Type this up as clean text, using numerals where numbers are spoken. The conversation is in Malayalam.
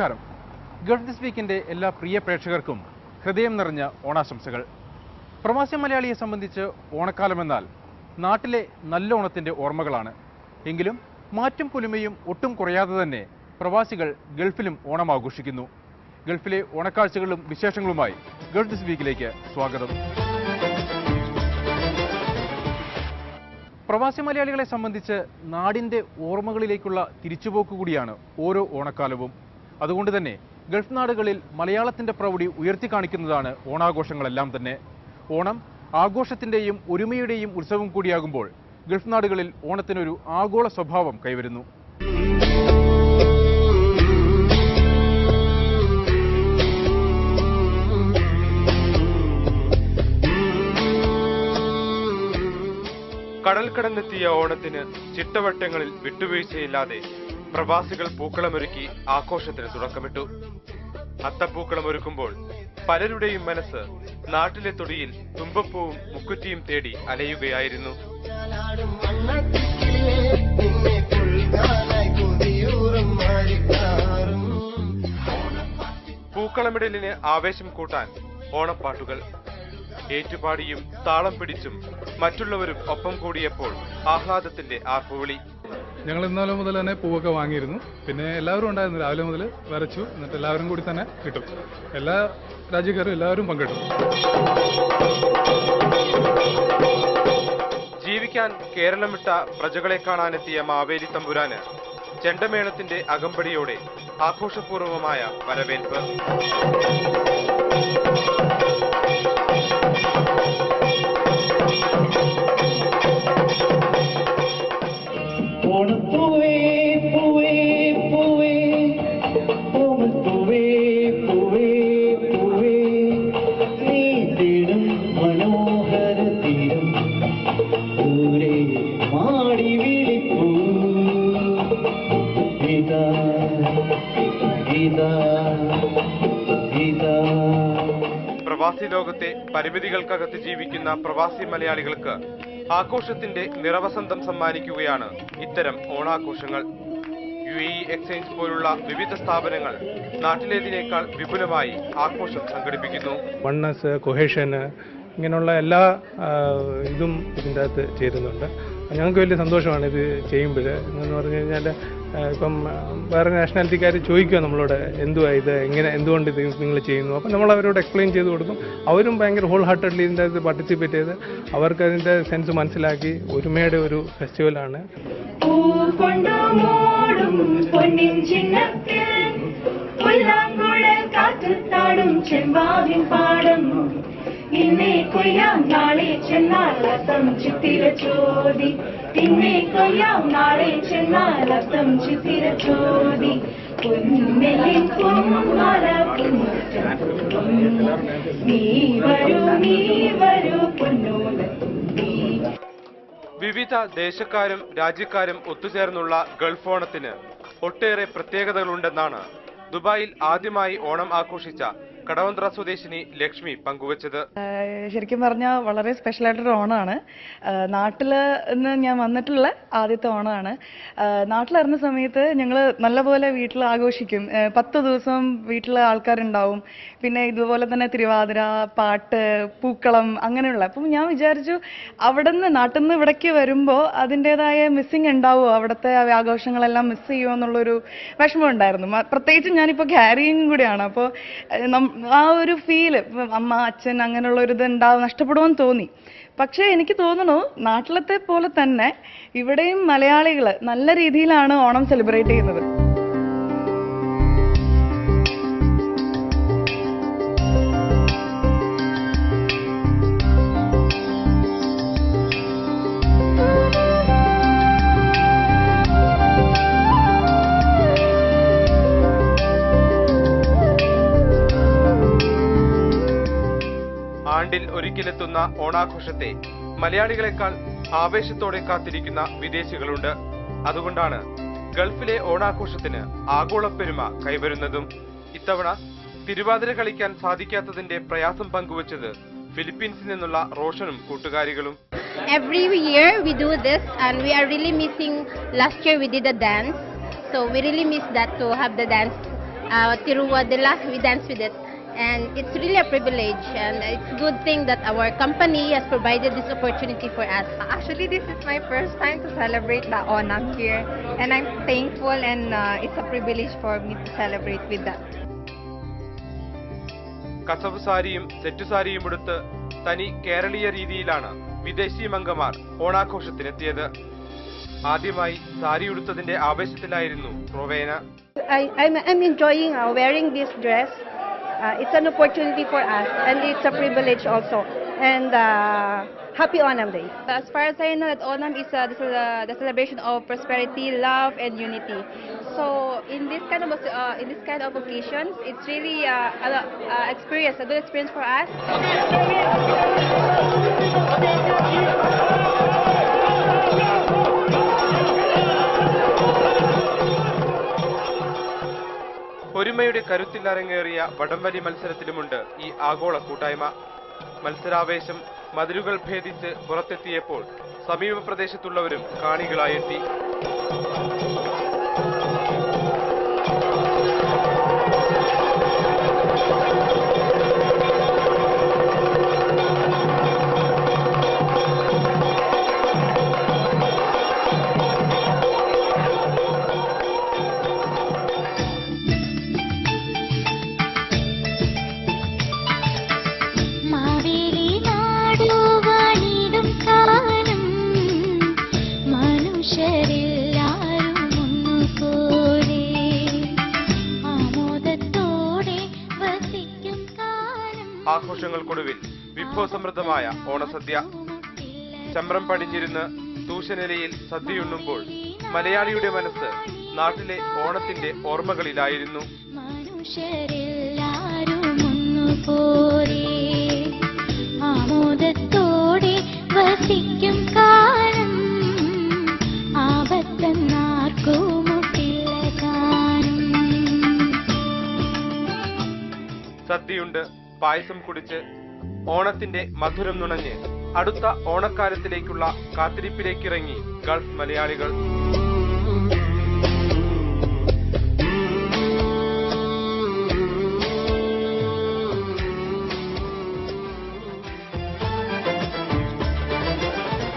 നമസ്കാരം. ഗൾഫ് ദിസ് വീക്കിൻ്റെ എല്ലാ പ്രിയ പ്രേക്ഷകർക്കും ഹൃദയം നിറഞ്ഞ ഓണാശംസകൾ. പ്രവാസി മലയാളിയെ സംബന്ധിച്ച് ഓണക്കാലമെന്നാൽ നാട്ടിലെ നല്ല ഓണത്തിൻ്റെ ഓർമ്മകളാണ്. എങ്കിലും മാറ്റും പുലിമയും ഒട്ടും കുറയാതെ തന്നെ പ്രവാസികൾ ഗൾഫിലും ഓണം ആഘോഷിക്കുന്നു. ഗൾഫിലെ ഓണക്കാഴ്ചകളും വിശേഷങ്ങളുമായി ഗൾഫ് ദിസ് വീക്കിലേക്ക് സ്വാഗതം. പ്രവാസി മലയാളികളെ സംബന്ധിച്ച് നാടിൻ്റെ ഓർമ്മകളിലേക്കുള്ള തിരിച്ചുപോക്ക് കൂടിയാണ് ഓരോ ഓണക്കാലവും. അതുകൊണ്ട് തന്നെ ഗൾഫ് നാടുകളിൽ മലയാളത്തിൻ്റെ പ്രൗഢി ഉയർത്തിക്കാണിക്കുന്നതാണ് ഓണാഘോഷങ്ങളെല്ലാം തന്നെ. ഓണം ആഘോഷത്തിൻ്റെയും ഒരുമയുടെയും ഉത്സവം കൂടിയാകുമ്പോൾ ഗൾഫ് നാടുകളിൽ ഓണത്തിനൊരു ആഗോള സ്വഭാവം കൈവരുന്നു. കടൽ കടന്നെത്തിയ ഓണത്തിന് ചിട്ടവട്ടങ്ങളിൽ വിട്ടുവീഴ്ചയില്ലാതെ പ്രവാസികൾ പൂക്കളമൊരുക്കി ആഘോഷത്തിന് തുടക്കമിട്ടു. അത്തപ്പൂക്കളമൊരുക്കുമ്പോൾ പലരുടെയും മനസ്സ് നാട്ടിലെ തൊടിയിൽ തുമ്പപ്പൂവും മുക്കുറ്റിയും തേടി അലയുകയായിരുന്നു. പൂക്കളമിടലിന് ആവേശം കൂട്ടാൻ ഓണപ്പാട്ടുകൾ ഏറ്റുപാടിയും താളം പിടിച്ചും മറ്റുള്ളവരും ഒപ്പം കൂടിയപ്പോൾ ആഹ്ലാദത്തിന്റെ ആർപ്പുവിളി. ഞങ്ങൾ ഇന്നലെ മുതൽ തന്നെ പൂവൊക്കെ വാങ്ങിയിരുന്നു. പിന്നെ എല്ലാവരും ഉണ്ടായിരുന്നു. രാവിലെ മുതൽ വരച്ചു. എന്നിട്ട് എല്ലാവരും കൂടി തന്നെ കിട്ടും. എല്ലാ രാജ്യക്കാരും എല്ലാവരും പങ്കെടുക്കും. ജീവിക്കാൻ കേരളം വിട്ട പ്രജകളെ കാണാനെത്തിയ മാവേലി തമ്പുരാന് ചെണ്ടമേളത്തിന്റെ അകമ്പടിയോടെ ആഘോഷപൂർവമായ വരവേൽപ്പ്. പ്രവാസി ലോകത്തെ പരിമിതികൾക്കകത്ത് ജീവിക്കുന്ന പ്രവാസി മലയാളികൾക്ക് ആഘോഷത്തിന്റെ നിറവസന്തം സമ്മാനിക്കുകയാണ് ഇത്തരം ഓണാഘോഷങ്ങൾ. UAE എക്സ്ചേഞ്ച് പോലുള്ള വിവിധ സ്ഥാപനങ്ങൾ നാട്ടിലേതിനേക്കാൾ വിപുലമായി ആഘോഷം സംഘടിപ്പിക്കുന്നു. വണ്ണസ്, കൊഹേഷന് ഇങ്ങനെയുള്ള എല്ലാ ഇതും ഇതിൻ്റെ അകത്ത് ചേരുന്നുണ്ട്. ഞങ്ങൾക്ക് വലിയ സന്തോഷമാണ് ഇത് ചെയ്യുമ്പോൾ. എന്ന് പറഞ്ഞു കഴിഞ്ഞാൽ ഇപ്പം വേറെ നാഷണാലിറ്റിക്കാർ ചോദിക്കുക നമ്മളോട് എന്തുവാ ഇത്, എന്തുകൊണ്ട് ഇത് നിങ്ങൾ ചെയ്യുന്നു. അപ്പം നമ്മൾ അവരോട് എക്സ്പ്ലെയിൻ ചെയ്ത് കൊടുക്കും. അവരും ഭയങ്കര ഹോൾ ഹാർട്ടഡ്ലി ഇതിൻ്റെ അകത്ത് പാർട്ടിസിപ്പേറ്റ് ചെയ്ത് അവർക്ക് അതിൻ്റെ സെൻസ് മനസ്സിലാക്കി ഒരുമയുടെ ഒരു ഫെസ്റ്റിവലാണ്. ഇന്നേ കൊയ്യാം നാളെ ചെന്നാൽ അത്തം ചിത്തിര ചോദി, ഇന്നേ കൊയ്യാം നാളെ ചെന്നാൽ അത്തം ചിത്തിര ചോദി, പൊന്നെല്ലിൻ പൊന്മല നീ വരൂ പൊന്നോല. വിവിധ ദേശക്കാരും രാജ്യക്കാരും ഒത്തുചേർന്നുള്ള ഗൾഫ് ഓണത്തിന് ഒട്ടേറെ പ്രത്യേകതകളുണ്ടെന്നാണ് ദുബായിൽ ആദ്യമായി ഓണം ആഘോഷിച്ച കടവന്ത്ര സ്വദേശിനി ലക്ഷ്മി പങ്കുവച്ചത്. ശരിക്കും പറഞ്ഞാൽ വളരെ സ്പെഷ്യലായിട്ടൊരു ഓണമാണ്. നാട്ടിൽ നിന്ന് ഞാൻ വന്നിട്ടുള്ള ആദ്യത്തെ ഓണമാണ്. നാട്ടിലിറങ്ങുന്ന സമയത്ത് ഞങ്ങൾ നല്ലപോലെ വീട്ടിൽ ആഘോഷിക്കും. 10 ദിവസം വീട്ടിൽ ആൾക്കാരുണ്ടാവും. പിന്നെ ഇതുപോലെ തന്നെ തിരുവാതിര, പാട്ട്, പൂക്കളം അങ്ങനെയുള്ള. അപ്പം ഞാൻ വിചാരിച്ചു അവിടെ നിന്ന് നാട്ടിൽ നിന്ന് ഇവിടേക്ക് വരുമ്പോൾ അതിൻ്റെതായ മിസ്സിങ് ഉണ്ടാവുമോ, അവിടുത്തെ ആഘോഷങ്ങളെല്ലാം മിസ് ചെയ്യുമോ എന്നുള്ളൊരു വിഷമം ഉണ്ടായിരുന്നു. പ്രത്യേകിച്ച് ഞാനിപ്പോൾ ക്യാരിയും കൂടിയാണ്. അപ്പോൾ ആ ഒരു ഫീല് അമ്മ അച്ഛൻ അങ്ങനെയുള്ള ഒരു ഇത് നഷ്ടപ്പെടുമെന്ന് തോന്നി. പക്ഷേ എനിക്ക് തോന്നുന്നു നാട്ടിലത്തെ പോലെ തന്നെ ഇവിടെയും മലയാളികൾ നല്ല രീതിയിലാണ് ഓണം സെലിബ്രേറ്റ് ചെയ്യുന്നത്. ആണ്ടിൽ ഒരിക്കലെത്തുന്ന ഓണാഘോഷത്തെ മലയാളികളെക്കാൾ ആവേശത്തോടെ കാത്തിരിക്കുന്ന വിദേശികളുണ്ട്. അതുകൊണ്ടാണ് ഗൾഫിലെ ഓണാഘോഷത്തിന് ആഗോളപ്പെരുമ കൈവരുന്നതും. ഇത്തവണ തിരുവാതിര കളിക്കാൻ സാധിക്കാത്തതിന്റെ പ്രയാസം പങ്കുവച്ചത് ഫിലിപ്പീൻസിൽ നിന്നുള്ള റോഷനും കൂട്ടുകാരികളും. Every year we do this and we are really missing. Last year we did a dance, so we really miss that, to have the dance Tiruwadila. We dance with it. And it's really a privilege, and it's a good thing that our company has provided this opportunity for us. Actually, this is my first time to celebrate the Onam here, and I'm thankful, and it's a privilege for me to celebrate with that. കസവ് സാരിയും സെറ്റു സാരിയും ഉടുത്ത് തനി കേരളീയ രീതിയിലാണ് വിദേശി മംഗമാർ ഓണാഘോഷത്തിനെത്തിയത്. ആദ്യമായി sari ഉടുത്തതിന്റെ ആവേശത്തിലായിരുന്നു റോവേന. I'm enjoying wearing this dress. It's an opportunity for us, and it's a privilege also. And happy Onam Day. As far as I know, that Onam is the celebration of prosperity, love, and unity. So in this kind of occasions, it's really a good experience for us. ഒരുമയുടെ കരുത്തിൽ അരങ്ങേറിയ വടംവലി മത്സരത്തിലുമുണ്ട് ഈ ആഗോള കൂട്ടായ്മ. മത്സരാവേശം മതിലുകൾ ഭേദിച്ച് പുറത്തെത്തിയപ്പോൾ സമീപ പ്രദേശത്തുള്ളവരും കാണികളായെത്തി. ആഘോഷങ്ങൾക്കൊടുവിൽ വിഭവസമൃദ്ധമായ ഓണസദ്യ. ചമ്രം പടിഞ്ഞിരുന്ന് തൂശനിലയിൽ സദ്യയുണ്ണുമ്പോൾ മലയാളിയുടെ മനസ്സ് നാട്ടിലെ ഓണത്തിന്റെ ഓർമ്മകളിലായിരുന്നു. ആമോദത്തോടെ വസിക്കും കാലം ആപത്തെന്നാർക്കുമുട്ടില്ല ഗാനം. സദ്യയുണ്ട്, പായസം കുടിച്ച് ഓണത്തിന്റെ മധുരം നുണഞ്ഞ് അടുത്ത ഓണക്കാലത്തിലേക്കുള്ള കാത്തിരിപ്പിലേക്കിറങ്ങി ഗൾഫ് മലയാളികൾ.